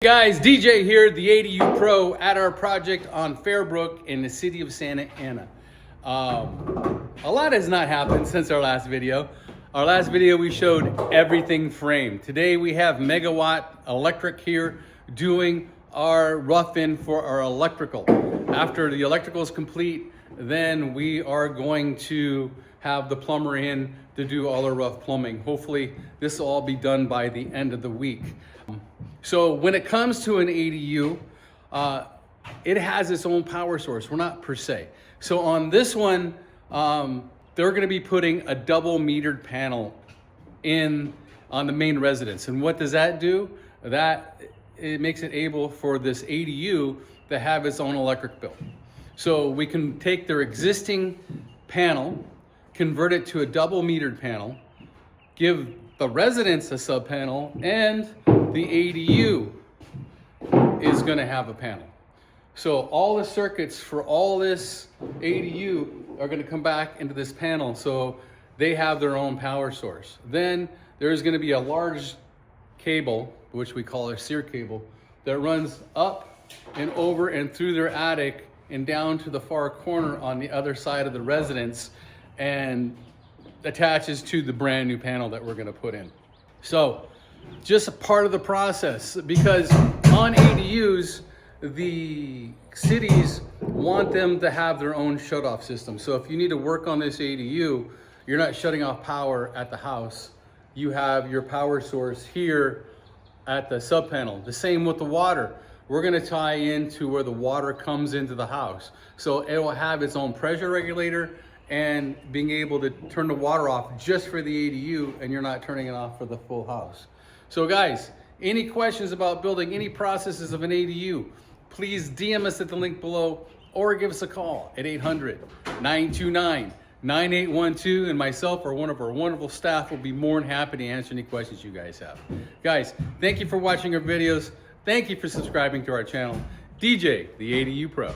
Guys, DJ here, the ADU Pro at our project on Fairbrook in the city of Santa Ana. A lot has not happened since our last video. Our last video we showed everything framed. Today we have Megawatt Electric here doing our rough-in for our electrical. After the electrical is complete, then we are going to have the plumber in to do all our rough plumbing. Hopefully this will all be done by the end of the week. So when it comes to an ADU, it has its own power source. We're not per se. So on this one, they're going to be putting a double metered panel in on the main residence. And what does that do? It makes it able for this ADU to have its own electric bill. So we can take their existing panel, convert it to a double metered panel, give the residents a sub panel, and the ADU is going to have a panel. So all the circuits for all this ADU are going to come back into this panel, so they have their own power source. Then there's going to be a large cable, which we call a SEER cable, that runs up and over and through their attic and down to the far corner on the other side of the residence and attaches to the brand new panel that we're going to put in. So just a part of the process, because on ADUs, the cities want them to have their own shut-off system. So if you need to work on this ADU, you're not shutting off power at the house. You have your power source here at the sub panel. The same with the water. We're going to tie into where the water comes into the house. So it will have its own pressure regulator and being able to turn the water off just for the ADU, and you're not turning it off for the full house. So guys, any questions about building any processes of an ADU, please DM us at the link below or give us a call at 800-929-9812, and myself or one of our wonderful staff will be more than happy to answer any questions you guys have. Guys, thank you for watching our videos. Thank you for subscribing to our channel. DJ, the ADU Pro.